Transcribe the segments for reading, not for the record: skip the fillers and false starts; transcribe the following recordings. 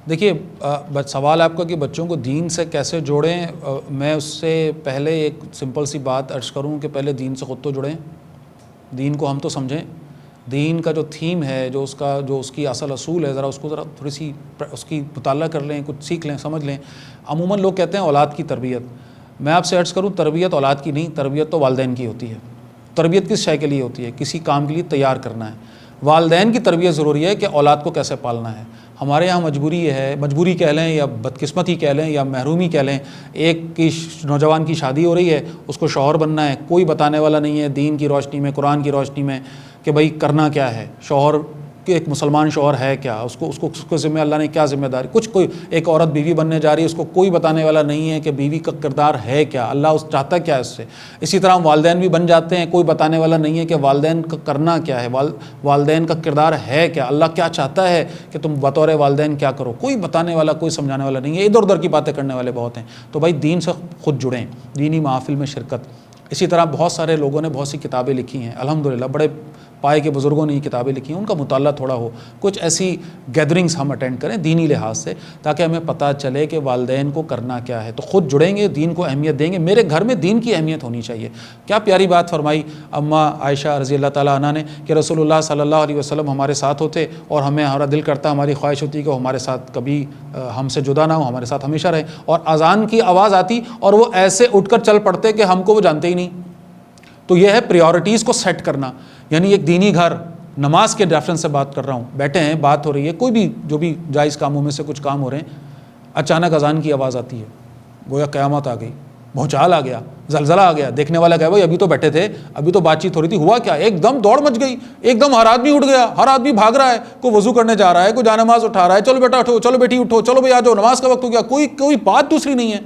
دیکھیے سوال آپ کا کہ بچوں کو دین سے کیسے جوڑیں، میں اس سے پہلے ایک سمپل سی بات عرض کروں کہ پہلے دین سے خود تو جڑیں، دین کو ہم تو سمجھیں، دین کا جو تھیم ہے، جو اس کی اصل اصول ہے، ذرا تھوڑی سی اس کی مطالعہ کر لیں، کچھ سیکھ لیں، سمجھ لیں۔ عموماً لوگ کہتے ہیں اولاد کی تربیت، میں آپ سے عرض کروں تربیت اولاد کی نہیں، تربیت تو والدین کی ہوتی ہے۔ تربیت کس شے کے لیے ہوتی ہے؟ کسی کام کے لیے تیار کرنا ہے۔ والدین کی تربیت ضروری ہے کہ اولاد کو کیسے پالنا ہے۔ ہمارے یہاں مجبوری یہ ہے، مجبوری کہہ لیں یا بدقسمتی کہہ لیں یا محرومی کہہ لیں، ایک نوجوان کی شادی ہو رہی ہے، اس کو شوہر بننا ہے، کوئی بتانے والا نہیں ہے دین کی روشنی میں، قرآن کی روشنی میں کہ بھائی کرنا کیا ہے، شوہر کہ ایک مسلمان شوہر ہے کیا، اس کو ذمہ اللہ نے کیا ذمہ داری، کوئی ایک عورت بیوی بننے جا رہی ہے، اس کو کوئی بتانے والا نہیں ہے کہ بیوی کا کردار ہے کیا، اللہ اس چاہتا کیا ہے اس سے۔ اسی طرح والدین بھی بن جاتے ہیں، کوئی بتانے والا نہیں ہے کہ والدین کا کرنا کیا ہے، والدین کا کردار ہے کیا، اللہ کیا چاہتا ہے کہ تم بطور والدین کیا کرو، کوئی بتانے والا، کوئی سمجھانے والا نہیں ہے، ادھر ادھر کی باتیں کرنے والے بہت ہیں۔ تو بھائی دین سے خود جڑیں، دینی محافل میں شرکت۔ اسی طرح بہت سارے لوگوں نے بہت سی کتابیں لکھی ہیں، الحمدللہ بڑے پائے کے بزرگوں نے یہ کتابیں لکھی ہیں، ان کا مطالعہ تھوڑا ہو، کچھ ایسی گیدرنگز ہم اٹینڈ کریں دینی لحاظ سے، تاکہ ہمیں پتہ چلے کہ والدین کو کرنا کیا ہے، تو خود جڑیں گے، دین کو اہمیت دیں گے۔ میرے گھر میں دین کی اہمیت ہونی چاہیے۔ کیا پیاری بات فرمائی اماں عائشہ رضی اللہ تعالیٰ عنہ نے کہ رسول اللہ صلی اللہ علیہ وسلم ہمارے ساتھ ہوتے اور ہمارا دل کرتا، ہماری خواہش ہوتی کہ وہ ہمارے ساتھ کبھی ہم سے جدا نہ ہو، ہمارے ساتھ ہمیشہ رہے، اور اذان کی آواز آتی اور وہ ایسے اٹھ کر چل پڑتے کہ ہم کو وہ جانتے ہی نہیں۔ تو یہ ہے پریورٹیز کو سیٹ کرنا، یعنی ایک دینی گھر، نماز کے ریفرنس سے بات کر رہا ہوں، بیٹھے ہیں، بات ہو رہی ہے، کوئی بھی جو بھی جائز کاموں میں سے کچھ کام ہو رہے ہیں، اچانک اذان کی آواز آتی ہے، گویا قیامت آ گئی، بھونچال آ گیا، زلزلہ آ گیا، دیکھنے والا کہے بھائی ابھی تو بیٹھے تھے، ابھی تو بات چیت ہو رہی تھی، ہوا کیا؟ ایک دم دوڑ مچ گئی، ایک دم ہر آدمی اٹھ گیا، ہر آدمی بھاگ رہا ہے، کوئی وضو کرنے جا رہا ہے، کوئی جانماز اٹھا رہا ہے، چلو بیٹا اٹھو، چلو بیٹی اٹھو، چلو بھائی آ جاؤ، نماز کا وقت ہو گیا، کوئی بات دوسری نہیں ہے۔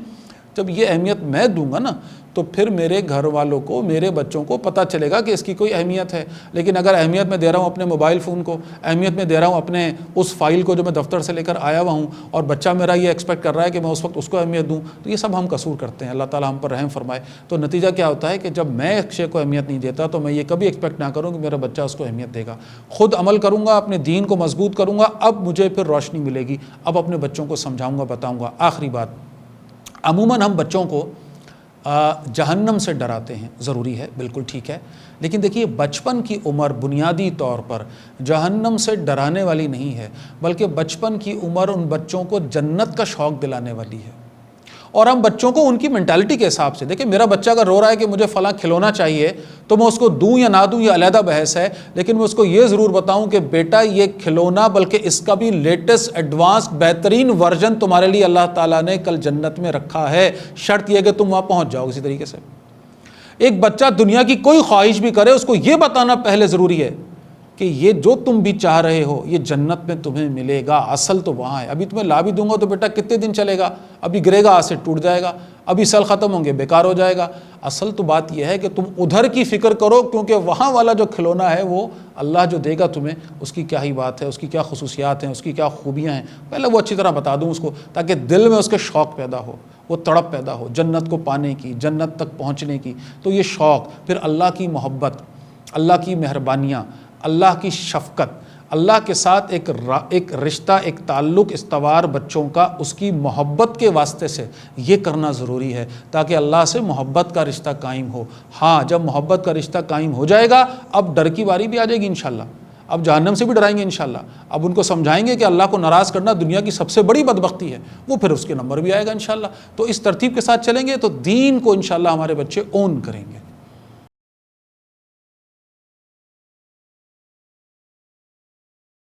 جب یہ اہمیت میں دوں گا نا تو پھر میرے گھر والوں کو، میرے بچوں کو پتہ چلے گا کہ اس کی کوئی اہمیت ہے۔ لیکن اگر اہمیت میں دے رہا ہوں اپنے موبائل فون کو، اہمیت میں دے رہا ہوں اپنے اس فائل کو جو میں دفتر سے لے کر آیا ہوا ہوں، اور بچہ میرا یہ ایکسپیکٹ کر رہا ہے کہ میں اس وقت اس کو اہمیت دوں، تو یہ سب ہم قصور کرتے ہیں، اللہ تعالیٰ ہم پر رحم فرمائے۔ تو نتیجہ کیا ہوتا ہے کہ جب میں ایک شے کو اہمیت نہیں دیتا تو میں یہ کبھی ایکسپیکٹ نہ کروں کہ میرا بچہ اس کو اہمیت دے گا۔ خود عمل کروں گا، اپنے دین کو مضبوط کروں گا، اب مجھے پھر روشنی ملے گی، اب اپنے بچوں کو سمجھاؤں گا، بتاؤں گا۔ آخری بات، عموماً ہم بچوں کو جہنم سے ڈراتے ہیں، ضروری ہے، بالکل ٹھیک ہے، لیکن دیکھیے بچپن کی عمر بنیادی طور پر جہنم سے ڈرانے والی نہیں ہے، بلکہ بچپن کی عمر ان بچوں کو جنت کا شوق دلانے والی ہے۔ اور ہم بچوں کو ان کی مینٹالٹی کے حساب سے دیکھیں، میرا بچہ اگر رو رہا ہے کہ مجھے فلاں کھلونا چاہیے تو میں اس کو دوں یا نہ دوں یہ علیحدہ بحث ہے، لیکن میں اس کو یہ ضرور بتاؤں کہ بیٹا یہ کھلونا بلکہ اس کا بھی لیٹسٹ ایڈوانس بہترین ورژن تمہارے لیے اللہ تعالیٰ نے کل جنت میں رکھا ہے، شرط یہ کہ تم وہاں پہنچ جاؤ کسی طریقے سے۔ ایک بچہ دنیا کی کوئی خواہش بھی کرے، اس کو یہ بتانا پہلے ضروری ہے کہ یہ جو تم بھی چاہ رہے ہو یہ جنت میں تمہیں ملے گا، اصل تو وہاں ہے۔ ابھی تمہیں لا بھی دوں گا تو بیٹا کتنے دن چلے گا، ابھی گرے گا، آج سے ٹوٹ جائے گا، ابھی سال ختم ہوں گے، بیکار ہو جائے گا۔ اصل تو بات یہ ہے کہ تم ادھر کی فکر کرو، کیونکہ وہاں والا جو کھلونا ہے وہ اللہ جو دے گا تمہیں، اس کی کیا ہی بات ہے، اس کی کیا خصوصیات ہیں، اس کی کیا خوبیاں ہیں، پہلے وہ اچھی طرح بتا دوں اس کو، تاکہ دل میں اس کے شوق پیدا ہو، وہ تڑپ پیدا ہو جنت کو پانے کی، جنت تک پہنچنے کی۔ تو یہ شوق، پھر اللہ کی محبت، اللہ کی مہربانیاں، اللہ کی شفقت، اللہ کے ساتھ ایک رشتہ، ایک تعلق استوار بچوں کا اس کی محبت کے واسطے سے یہ کرنا ضروری ہے، تاکہ اللہ سے محبت کا رشتہ قائم ہو۔ ہاں جب محبت کا رشتہ قائم ہو جائے گا، اب ڈر کی باری بھی آ جائے گی انشاءاللہ، اب جہنم سے بھی ڈرائیں گے انشاءاللہ، اب ان کو سمجھائیں گے کہ اللہ کو ناراض کرنا دنیا کی سب سے بڑی بدبختی ہے، وہ پھر اس کے نمبر بھی آئے گا انشاءاللہ۔ تو اس ترتیب کے ساتھ چلیں گے تو دین کو انشاءاللہ ہمارے بچے اون کریں گے۔